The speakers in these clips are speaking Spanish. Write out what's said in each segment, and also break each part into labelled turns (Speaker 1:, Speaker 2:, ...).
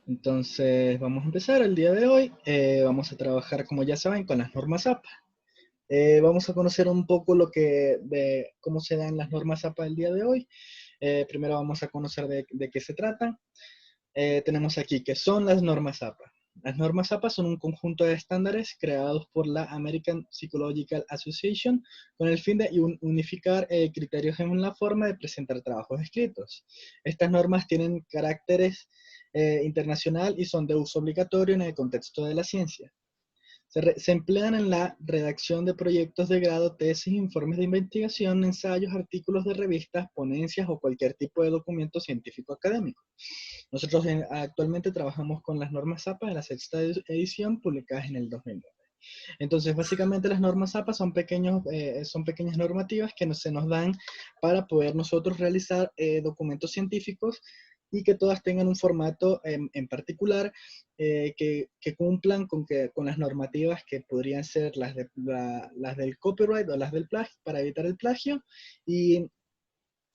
Speaker 1: Entonces, vamos a empezar el día de hoy. Vamos a trabajar, como ya saben, con las normas APA. Vamos a conocer un poco de cómo se dan las normas APA el día de hoy. Primero vamos a conocer de qué se tratan. Tenemos aquí qué son las normas APA. Las normas APA son un conjunto de estándares creados por la American Psychological Association con el fin de unificar criterios en la forma de presentar trabajos escritos. Estas normas tienen caracteres internacional y son de uso obligatorio en el contexto de la ciencia. Se emplean en la redacción de proyectos de grado, tesis, informes de investigación, ensayos, artículos de revistas, ponencias o cualquier tipo de documento científico académico. Nosotros actualmente trabajamos con las normas APA de la sexta edición publicadas en el 2009. Entonces, básicamente las normas APA son pequeñas normativas que se nos dan para poder nosotros realizar documentos científicos y que todas tengan un formato en particular que cumplan con las normativas que podrían ser las del copyright o las del plagio, para evitar el plagio, y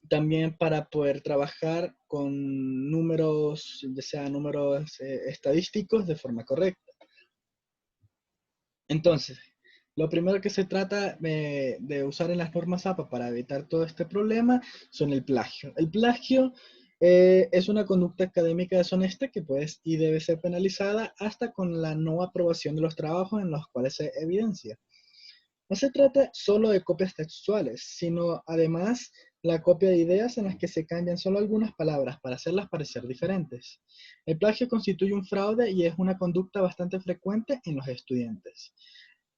Speaker 1: también para poder trabajar con números, ya sea números estadísticos de forma correcta. Entonces, lo primero que se trata de usar en las normas APA para evitar todo este problema son el plagio. El plagio es una conducta académica deshonesta que puede y debe ser penalizada hasta con la no aprobación de los trabajos en los cuales se evidencia. No se trata solo de copias textuales, sino además la copia de ideas en las que se cambian solo algunas palabras para hacerlas parecer diferentes. El plagio constituye un fraude y es una conducta bastante frecuente en los estudiantes.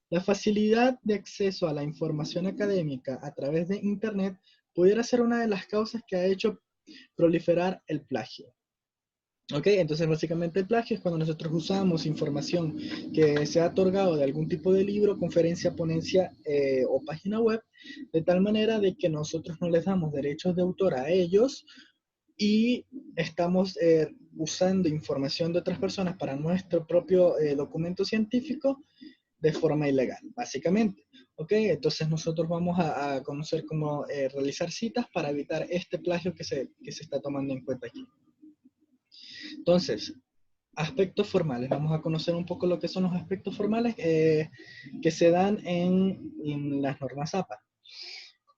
Speaker 1: La facilidad de acceso a la información académica a través de Internet pudiera ser una de las causas que ha hecho proliferar el plagio. ¿Ok? Entonces básicamente el plagio es cuando nosotros usamos información que se ha otorgado de algún tipo de libro, conferencia, ponencia o página web, de tal manera de que nosotros no les damos derechos de autor a ellos y estamos usando información de otras personas para nuestro propio documento científico de forma ilegal, básicamente. ¿Ok? Entonces nosotros vamos a conocer cómo realizar citas para evitar este plagio que se está tomando en cuenta aquí. Entonces, aspectos formales. Vamos a conocer un poco lo que son los aspectos formales que se dan en las normas APA.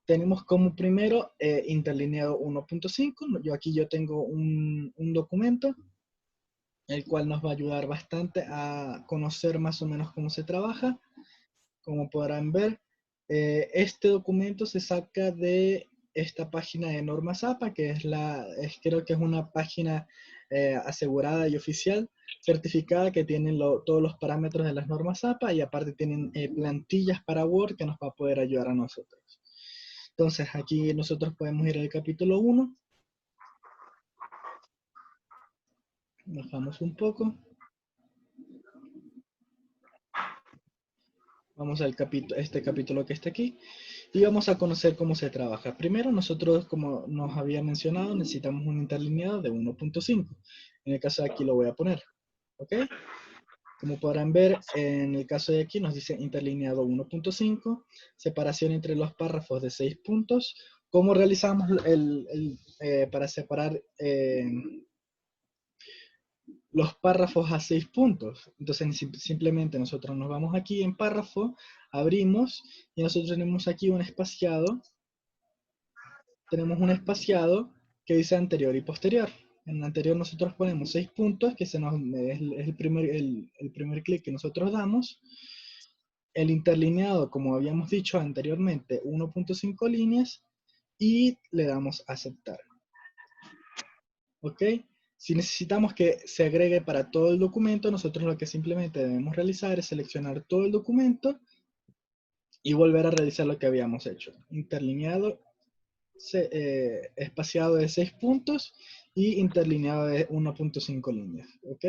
Speaker 1: Tenemos como primero interlineado 1.5. Yo tengo un documento, el cual nos va a ayudar bastante a conocer más o menos cómo se trabaja. Como podrán ver, este documento se saca de esta página de normas APA, que creo que es una página asegurada y oficial, certificada, que tienen todos los parámetros de las normas APA y aparte tienen plantillas para Word que nos va a poder ayudar a nosotros. Entonces aquí nosotros podemos ir al capítulo 1. Bajamos un poco. Vamos al este capítulo que está aquí. Y vamos a conocer cómo se trabaja. Primero, nosotros, como nos había mencionado, necesitamos un interlineado de 1.5. En el caso de aquí lo voy a poner. ¿Ok? Como podrán ver, en el caso de aquí nos dice interlineado 1.5, separación entre los párrafos de 6 puntos. ¿Cómo realizamos para separar los párrafos a 6 puntos? Entonces simplemente nosotros nos vamos aquí en párrafo, abrimos y nosotros tenemos aquí un espaciado. Tenemos un espaciado que dice anterior y posterior. En el anterior nosotros ponemos 6 puntos, que es el primer clic que nosotros damos. El interlineado, como habíamos dicho anteriormente, 1.5 líneas, y le damos a aceptar. ¿Ok? Si necesitamos que se agregue para todo el documento, nosotros lo que simplemente debemos realizar es seleccionar todo el documento y volver a realizar lo que habíamos hecho. Interlineado, espaciado de 6 puntos y interlineado de 1.5 líneas. ¿Ok?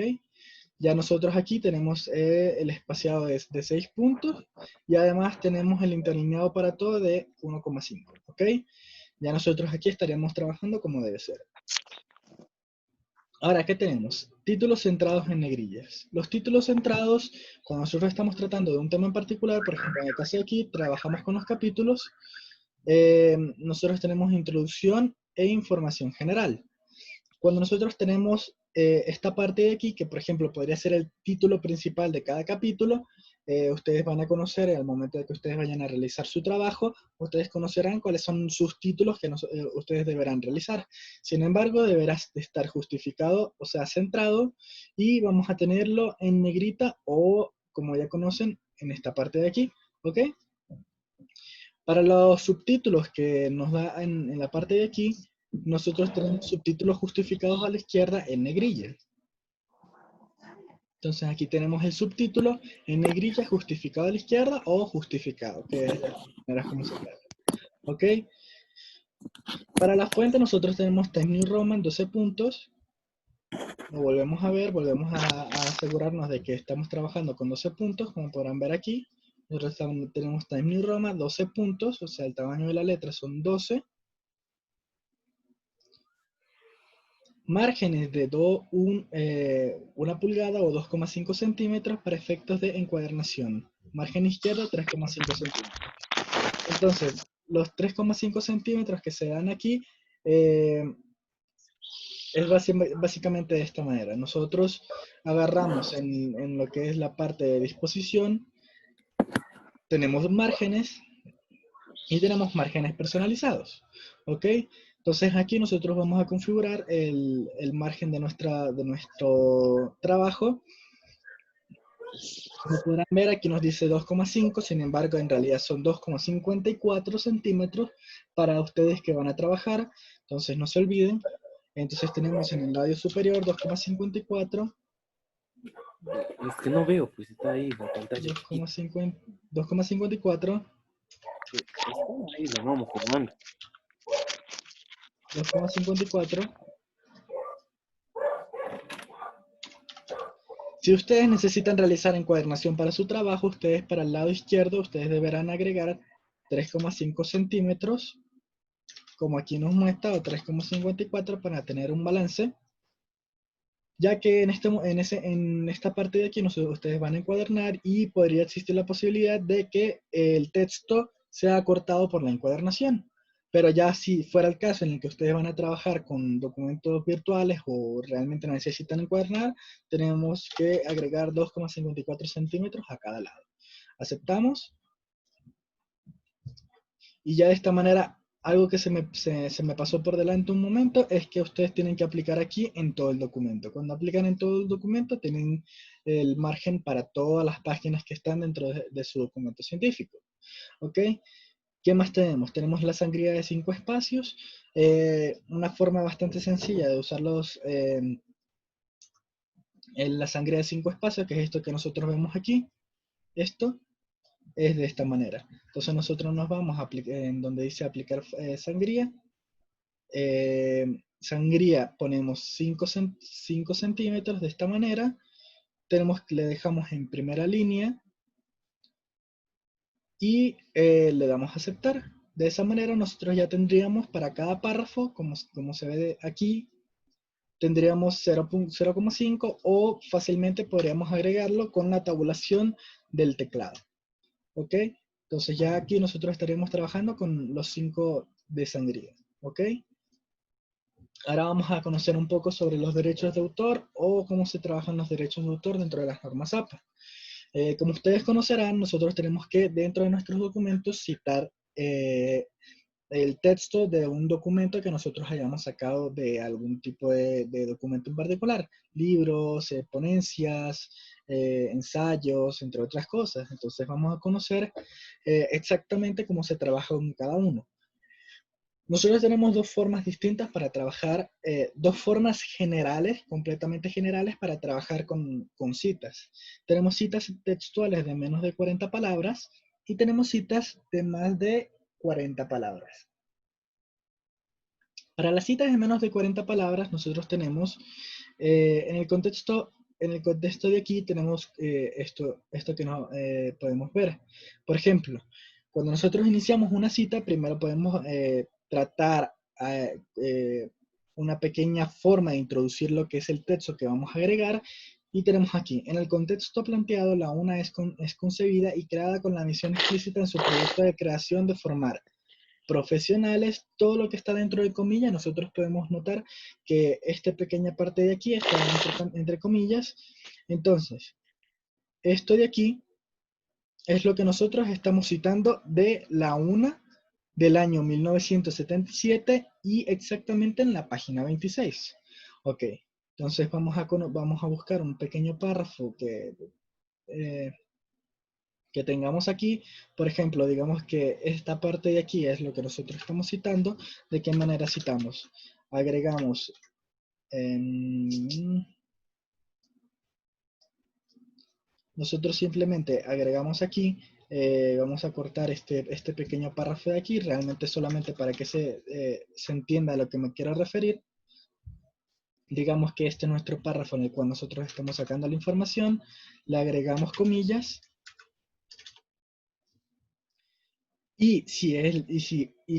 Speaker 1: Ya nosotros aquí tenemos el espaciado de 6 puntos y además tenemos el interlineado para todo de 1,5. ¿Ok? Ya nosotros aquí estaríamos trabajando como debe ser. Ahora, ¿qué tenemos? Títulos centrados en negrillas. Los títulos centrados, cuando nosotros estamos tratando de un tema en particular, por ejemplo, en el caso de aquí, trabajamos con los capítulos, nosotros tenemos introducción e información general. Cuando nosotros tenemos esta parte de aquí, que por ejemplo podría ser el título principal de cada capítulo, ustedes van a conocer al momento de que ustedes vayan a realizar su trabajo, ustedes conocerán cuáles son sus títulos que ustedes deberán realizar. Sin embargo, deberá de estar justificado, o sea, centrado, y vamos a tenerlo en negrita o, como ya conocen, en esta parte de aquí, ¿ok? Para los subtítulos que nos da en la parte de aquí, nosotros tenemos subtítulos justificados a la izquierda en negrilla. Entonces aquí tenemos el subtítulo en negrilla justificado a la izquierda o justificado, que es de las maneras como se trata. ¿Ok? Para la fuente nosotros tenemos Times New Roman 12 puntos. Lo volvemos a ver, volvemos a asegurarnos de que estamos trabajando con 12 puntos, como podrán ver aquí. Nosotros tenemos Times New Roman 12 puntos, o sea, el tamaño de la letra son 12. Márgenes de 1 pulgada o 2,5 centímetros para efectos de encuadernación. Margen izquierdo 3,5 centímetros. Entonces, los 3,5 centímetros que se dan aquí es básicamente de esta manera. Nosotros agarramos en lo que es la parte de disposición, tenemos márgenes y tenemos márgenes personalizados. ¿Ok? Entonces aquí nosotros vamos a configurar el margen de nuestro trabajo. Como podrán ver, aquí nos dice 2,5, sin embargo, en realidad son 2,54 centímetros para ustedes que van a trabajar. Entonces no se olviden. Entonces tenemos en el lado superior 2,54,
Speaker 2: Es que no veo, pues está ahí la pantalla chiquita.
Speaker 1: 2,54,
Speaker 2: Está ahí, la vamos jugando.
Speaker 1: 2,54. Si ustedes necesitan realizar encuadernación para su trabajo, ustedes para el lado izquierdo, ustedes deberán agregar 3,5 centímetros, como aquí nos muestra, o 3,54 para tener un balance, ya que en esta parte de aquí ustedes van a encuadernar y podría existir la posibilidad de que el texto sea acortado por la encuadernación. Pero ya si fuera el caso en el que ustedes van a trabajar con documentos virtuales o realmente necesitan encuadernar, tenemos que agregar 2,54 centímetros a cada lado. Aceptamos. Y ya de esta manera, algo que se me pasó por delante un momento es que ustedes tienen que aplicar aquí en todo el documento. Cuando aplican en todo el documento, tienen el margen para todas las páginas que están dentro de su documento científico. ¿Ok? ¿Qué más tenemos? Tenemos la sangría de 5 espacios. Una forma bastante sencilla de usarlos en la sangría de 5 espacios, que es esto que nosotros vemos aquí. Esto es de esta manera. Entonces nosotros nos vamos a aplicar en donde dice aplicar sangría. Sangría ponemos 5 centímetros de esta manera. Le dejamos en primera línea y le damos a aceptar. De esa manera nosotros ya tendríamos para cada párrafo, como se ve aquí, tendríamos 0,5 o fácilmente podríamos agregarlo con la tabulación del teclado. ¿Ok? Entonces ya aquí nosotros estaríamos trabajando con los 5 de sangría. ¿Ok? Ahora vamos a conocer un poco sobre los derechos de autor o cómo se trabajan los derechos de autor dentro de las normas APA. Como ustedes conocerán, nosotros tenemos que dentro de nuestros documentos citar el texto de un documento que nosotros hayamos sacado de algún tipo de documento en particular. Libros, ponencias, ensayos, entre otras cosas. Entonces vamos a conocer exactamente cómo se trabaja con cada uno. Nosotros tenemos dos formas distintas para trabajar, dos formas generales, completamente generales, para trabajar con citas. Tenemos citas textuales de menos de 40 palabras y tenemos citas de más de 40 palabras. Para las citas de menos de 40 palabras, nosotros tenemos, en el contexto de aquí, tenemos esto que no podemos ver. Por ejemplo, cuando nosotros iniciamos una cita, primero podemos tratar una pequeña forma de introducir lo que es el texto que vamos a agregar. Y tenemos aquí, en el contexto planteado, la UNA es concebida y creada con la misión explícita en su proyecto de creación de formar profesionales, todo lo que está dentro de comillas, nosotros podemos notar que esta pequeña parte de aquí está entre comillas. Entonces, esto de aquí es lo que nosotros estamos citando de la UNA del año 1977 y exactamente en la página 26. Ok, entonces vamos a buscar un pequeño párrafo eh, que tengamos aquí. Por ejemplo, digamos que esta parte de aquí es lo que nosotros estamos citando. ¿De qué manera citamos? Agregamos nosotros simplemente agregamos aquí, vamos a cortar este pequeño párrafo de aquí, realmente solamente para que se entienda a lo que me quiero referir. Digamos que este es nuestro párrafo en el cual nosotros estamos sacando la información, le agregamos comillas, y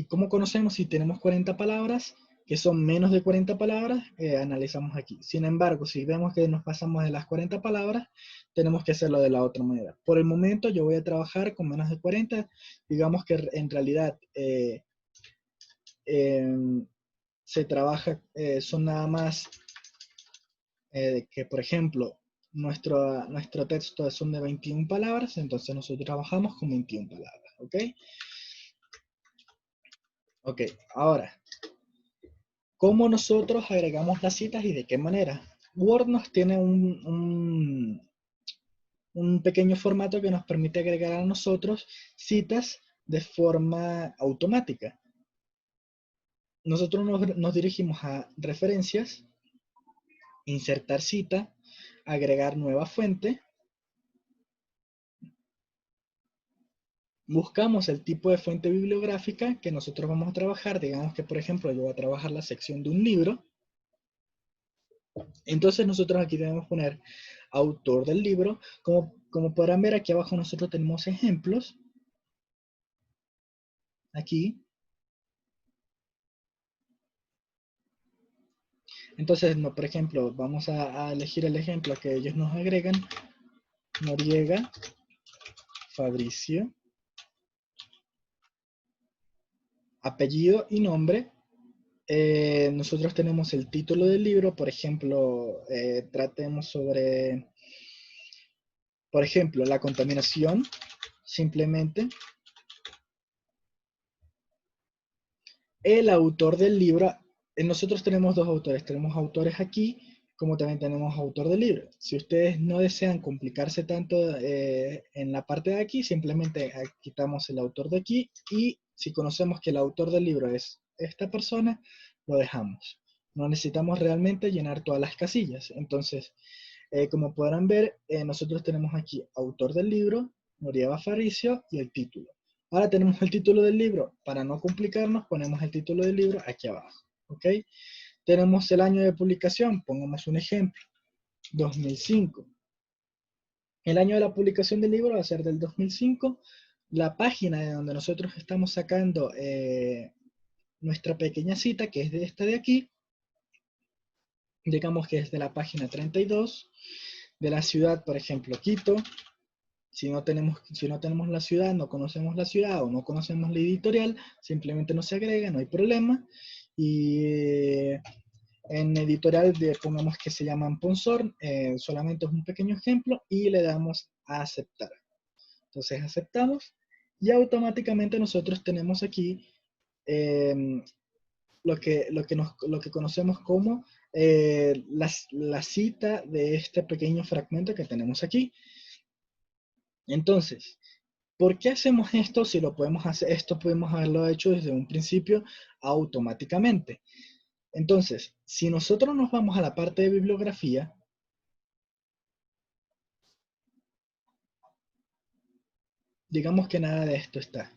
Speaker 1: ¿cómo conocemos si tenemos 40 palabras? Que son menos de 40 palabras, analizamos aquí. Sin embargo, si vemos que nos pasamos de las 40 palabras, tenemos que hacerlo de la otra manera. Por el momento yo voy a trabajar con menos de 40. Digamos que en realidad se trabaja, son nada más que, por ejemplo, nuestro texto son de 21 palabras, entonces nosotros trabajamos con 21 palabras, ¿ok? Ok, ahora, ¿cómo nosotros agregamos las citas y de qué manera? Word nos tiene un pequeño formato que nos permite agregar a nosotros citas de forma automática. Nosotros nos dirigimos a referencias, insertar cita, agregar nueva fuente, buscamos el tipo de fuente bibliográfica que nosotros vamos a trabajar. Digamos que, por ejemplo, yo voy a trabajar la sección de un libro. Entonces nosotros aquí debemos poner autor del libro. Como podrán ver, aquí abajo nosotros tenemos ejemplos. Aquí. Entonces, por ejemplo, vamos a elegir el ejemplo que ellos nos agregan. Noriega, Fabricio, apellido y nombre. Nosotros tenemos el título del libro. Por ejemplo, tratemos sobre, por ejemplo, la contaminación, simplemente. El autor del libro, nosotros tenemos dos autores, tenemos autores aquí, como también tenemos autor del libro. Si ustedes no desean complicarse tanto en la parte de aquí, simplemente quitamos el autor de aquí, y si conocemos que el autor del libro es esta persona, lo dejamos. No necesitamos realmente llenar todas las casillas. Entonces, como podrán ver, nosotros tenemos aquí autor del libro, Noriega Faricio, y el título. Ahora tenemos el título del libro. Para no complicarnos, ponemos el título del libro aquí abajo. ¿Ok? Tenemos el año de publicación. Pongamos un ejemplo. 2005. El año de la publicación del libro va a ser del 2005. La página de donde nosotros estamos sacando nuestra pequeña cita, que es de esta de aquí, digamos que es de la página 32, de la ciudad, por ejemplo, Quito. Si no tenemos la ciudad, no conocemos la ciudad o no conocemos la editorial, simplemente no se agrega, no hay problema. Y en editorial pongamos que se llaman Ponsor, solamente es un pequeño ejemplo, y le damos a aceptar. Entonces aceptamos y automáticamente nosotros tenemos aquí lo que conocemos como la cita de este pequeño fragmento que tenemos aquí. Entonces, ¿por qué hacemos esto si lo podemos hacer? Esto podemos haberlo hecho desde un principio automáticamente. Entonces, si nosotros nos vamos a la parte de bibliografía, digamos que nada de esto está.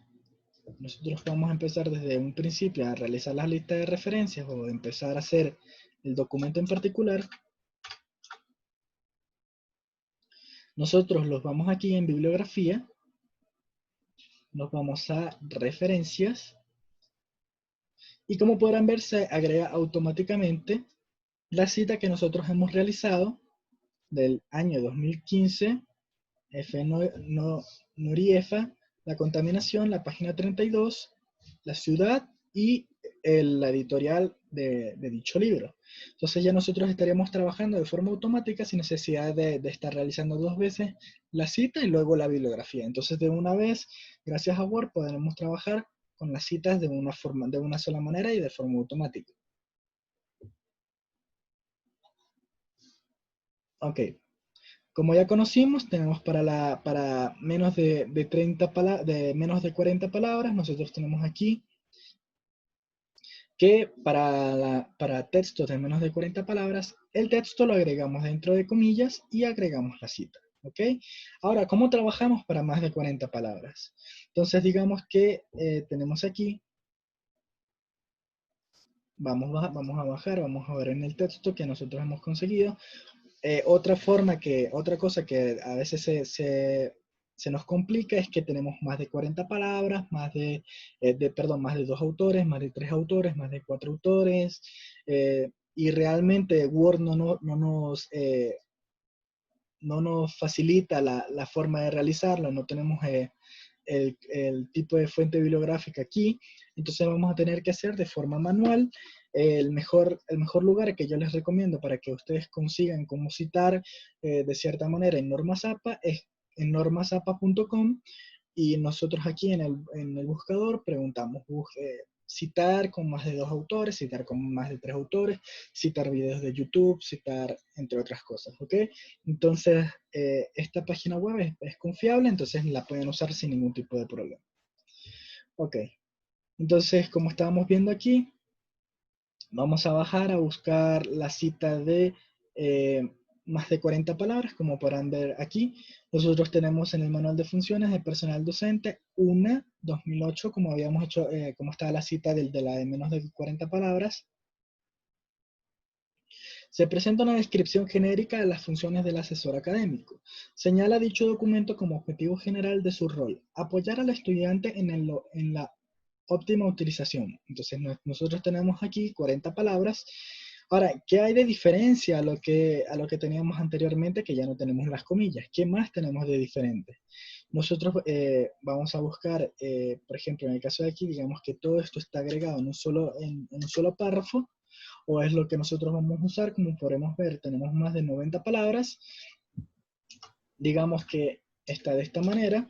Speaker 1: Nosotros vamos a empezar desde un principio a realizar las listas de referencias o empezar a hacer el documento en particular. Nosotros los vamos aquí en bibliografía, nos vamos a referencias, y como podrán ver, se agrega automáticamente la cita que nosotros hemos realizado del año 2015, F. Noriefa, la contaminación, la página 32, la ciudad y la editorial de dicho libro. Entonces ya nosotros estaríamos trabajando de forma automática sin necesidad de estar realizando dos veces la cita y luego la bibliografía. Entonces de una vez, gracias a Word, podremos trabajar con las citas de una sola manera y de forma automática. Ok, como ya conocimos, tenemos para menos de 30 de menos de 40 palabras, nosotros tenemos aquí que para textos de menos de 40 palabras, el texto lo agregamos dentro de comillas y agregamos la cita. ¿Ok? Ahora, ¿cómo trabajamos para más de 40 palabras? Entonces, digamos que tenemos aquí, vamos a bajar, vamos a ver en el texto que nosotros hemos conseguido. Otra cosa que a veces se nos complica es que tenemos más de 40 palabras, perdón, más de dos autores, más de tres autores, más de cuatro autores, y realmente Word no nos facilita la forma de realizarlo, no tenemos el tipo de fuente bibliográfica aquí, entonces vamos a tener que hacer de forma manual. El mejor lugar que yo les recomiendo para que ustedes consigan cómo citar de cierta manera en NormaZapa es en normazapa.com, y nosotros aquí en el buscador preguntamos citar con más de dos autores, citar con más de tres autores, citar videos de YouTube, citar entre otras cosas, ¿ok? Entonces, esta página web es confiable, entonces la pueden usar sin ningún tipo de problema. Ok, entonces como estábamos viendo aquí, vamos a bajar a buscar la cita de más de 40 palabras, como podrán ver aquí. Nosotros tenemos en el manual de funciones de personal docente una 2008, como habíamos hecho, como estaba la cita de la de menos de 40 palabras. Se presenta una descripción genérica de las funciones del asesor académico. Señala dicho documento como objetivo general de su rol: apoyar al estudiante en la óptima utilización. Entonces nosotros tenemos aquí 40 palabras. Ahora, ¿qué hay de diferencia a lo que teníamos anteriormente, que ya no tenemos las comillas? ¿Qué más tenemos de diferente? Nosotros vamos a buscar, por ejemplo, en el caso de aquí, digamos que todo esto está agregado en un solo párrafo, o es lo que nosotros vamos a usar. Como podemos ver, tenemos más de 90 palabras. Digamos que está de esta manera,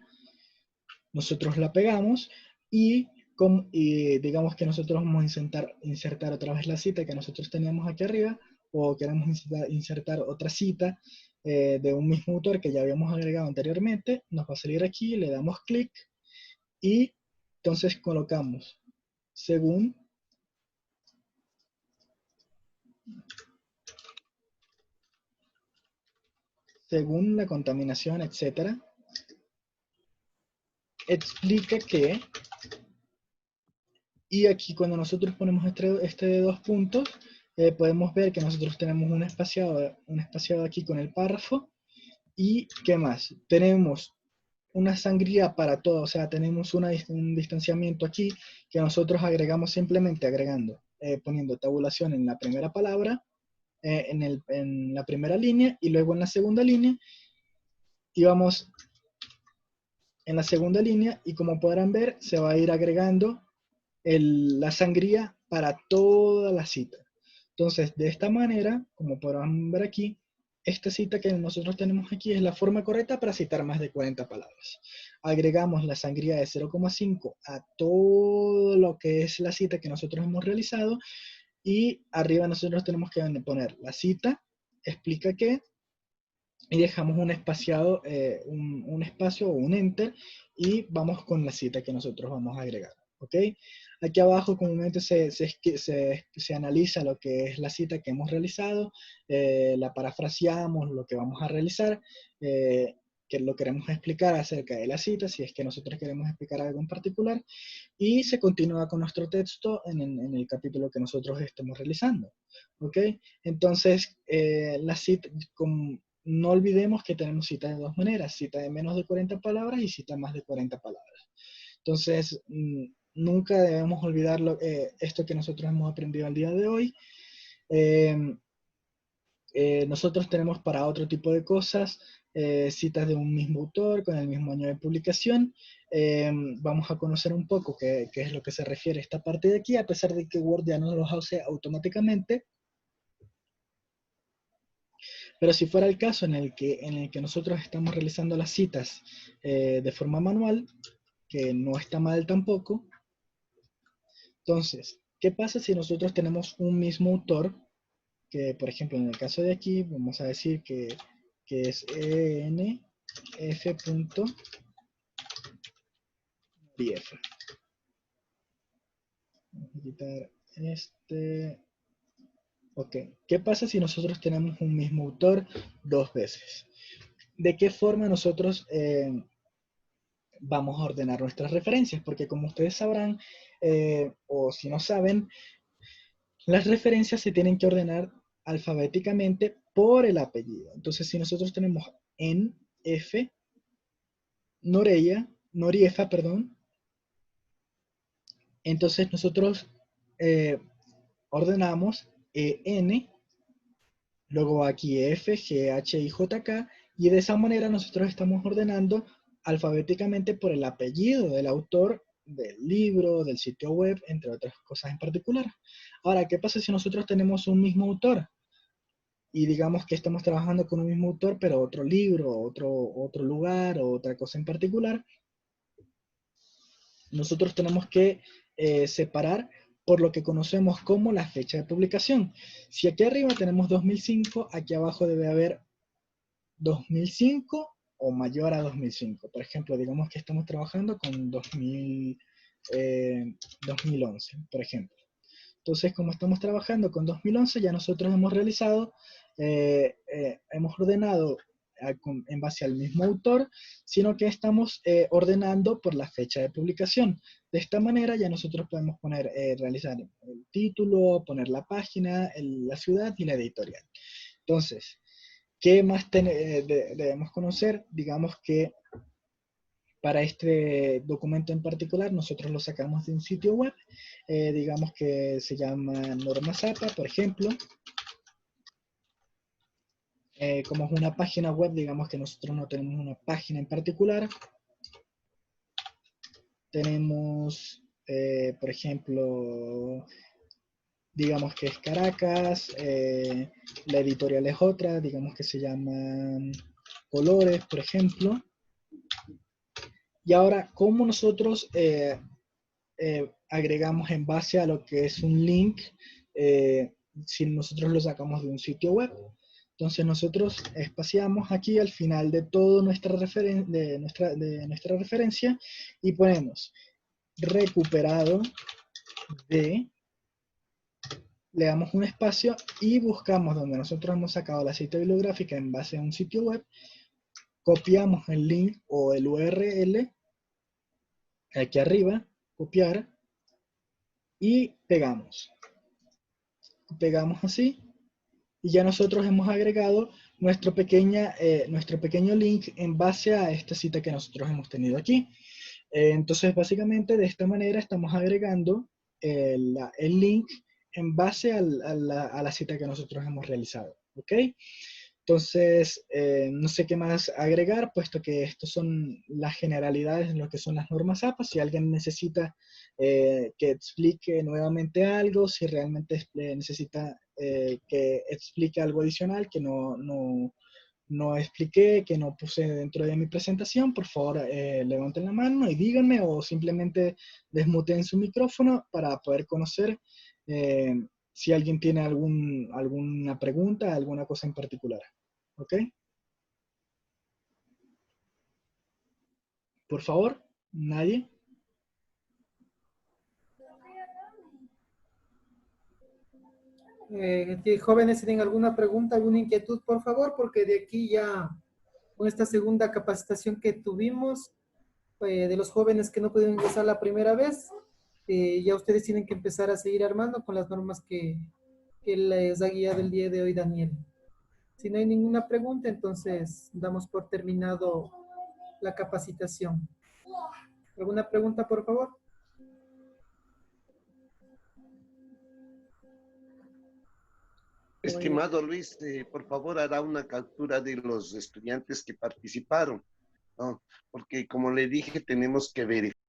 Speaker 1: nosotros la pegamos y digamos que nosotros vamos a insertar otra vez la cita que nosotros teníamos aquí arriba, o queremos insertar otra cita de un mismo autor que ya habíamos agregado anteriormente. Nos va a salir aquí, le damos clic y entonces colocamos según la contaminación, etcétera, explica que. Y aquí cuando nosotros ponemos este de dos puntos, podemos ver que nosotros tenemos un espaciado aquí con el párrafo. ¿Y qué más? Tenemos una sangría para todo, o sea, tenemos un distanciamiento aquí que nosotros agregamos simplemente poniendo tabulación en la primera palabra, en la primera línea, y luego en la segunda línea, y vamos en la segunda línea, y como podrán ver, se va a ir agregando la sangría para toda la cita. Entonces, de esta manera, como podrán ver aquí, esta cita que nosotros tenemos aquí es la forma correcta para citar más de 40 palabras. Agregamos la sangría de 0,5 a todo lo que es la cita que nosotros hemos realizado, y arriba nosotros tenemos que poner la cita, explica qué, y dejamos un espacio o un enter, y vamos con la cita que nosotros vamos a agregar. ¿Ok? Aquí abajo comúnmente se analiza lo que es la cita que hemos realizado, la parafraseamos lo que vamos a realizar, que lo queremos explicar acerca de la cita, si es que nosotros queremos explicar algo en particular, y se continúa con nuestro texto en el capítulo que nosotros estemos realizando. ¿Ok? Entonces, la cita, no olvidemos que tenemos cita de dos maneras: cita de menos de 40 palabras y cita más de 40 palabras. Entonces, nunca debemos olvidar esto que nosotros hemos aprendido el día de hoy. Nosotros tenemos para otro tipo de cosas citas de un mismo autor con el mismo año de publicación. vamos a conocer un poco qué es lo que se refiere a esta parte de aquí, a pesar de que Word ya no los hace automáticamente. Pero si fuera el caso en el que nosotros estamos realizando las citas de forma manual, que no está mal tampoco, entonces, ¿qué pasa si nosotros tenemos un mismo autor? Que, por ejemplo, en el caso de aquí, vamos a decir que es enf.norief. Vamos a quitar este. Ok, ¿qué pasa si nosotros tenemos un mismo autor dos veces? ¿De qué forma nosotros vamos a ordenar nuestras referencias? Porque como ustedes sabrán, o si no saben, las referencias se tienen que ordenar alfabéticamente por el apellido. Entonces, si nosotros tenemos en F, Noriefa, perdón, entonces nosotros ordenamos EN, luego aquí F, G, H y J, K, y de esa manera nosotros estamos ordenando alfabéticamente por el apellido del autor del libro, del sitio web, entre otras cosas en particular. Ahora, ¿qué pasa si nosotros tenemos un mismo autor? Y digamos que estamos trabajando con un mismo autor, pero otro libro, otro lugar, o otra cosa en particular. Nosotros tenemos que separar por lo que conocemos como la fecha de publicación. Si aquí arriba tenemos 2005, aquí abajo debe haber 2005 o mayor a 2005. Por ejemplo, digamos que estamos trabajando con 2011, por ejemplo. Entonces, como estamos trabajando con 2011, ya nosotros hemos realizado, hemos ordenado en base al mismo autor, sino que estamos ordenando por la fecha de publicación. De esta manera ya nosotros podemos poner, realizar el título, poner la página, la ciudad y la editorial. Entonces, ¿qué más debemos conocer? Digamos que para este documento en particular, nosotros lo sacamos de un sitio web, digamos que se llama NormaZapa, por ejemplo. Como es una página web, digamos que nosotros no tenemos una página en particular. Tenemos, por ejemplo, digamos que es Caracas, la editorial es otra, digamos que se llama Colores, por ejemplo. Y ahora, ¿cómo nosotros agregamos en base a lo que es un link si nosotros lo sacamos de un sitio web? Entonces nosotros espaciamos aquí al final de toda de nuestra referencia y ponemos recuperado de, le damos un espacio y buscamos donde nosotros hemos sacado la cita bibliográfica en base a un sitio web, copiamos el link o el URL aquí arriba, copiar, y pegamos. Pegamos así, y ya nosotros hemos agregado nuestro pequeño link en base a esta cita que nosotros hemos tenido aquí. Entonces, básicamente, de esta manera estamos agregando el link en base a la cita que nosotros hemos realizado. ¿Ok? Entonces, no sé qué más agregar, puesto que estos son las generalidades de lo que son las normas APA. Si alguien necesita que explique nuevamente algo, si realmente necesita que explique algo adicional que no expliqué, que no puse dentro de mi presentación, por favor levanten la mano y díganme, o simplemente desmuten su micrófono para poder conocer si alguien tiene alguna pregunta, alguna cosa en particular. ¿Ok? Por favor, nadie.
Speaker 3: Jóvenes, ¿tienen alguna pregunta, alguna inquietud, por favor? Porque de aquí ya, con esta segunda capacitación que tuvimos, de los jóvenes que no pudieron ingresar la primera vez, ya ustedes tienen que empezar a seguir armando con las normas que les ha guiado el día de hoy Daniel. Si no hay ninguna pregunta, entonces damos por terminado la capacitación. ¿Alguna pregunta, por favor?
Speaker 4: Estimado Luis, por favor hará una captura de los estudiantes que participaron ¿no? Porque como le dije, tenemos que verificar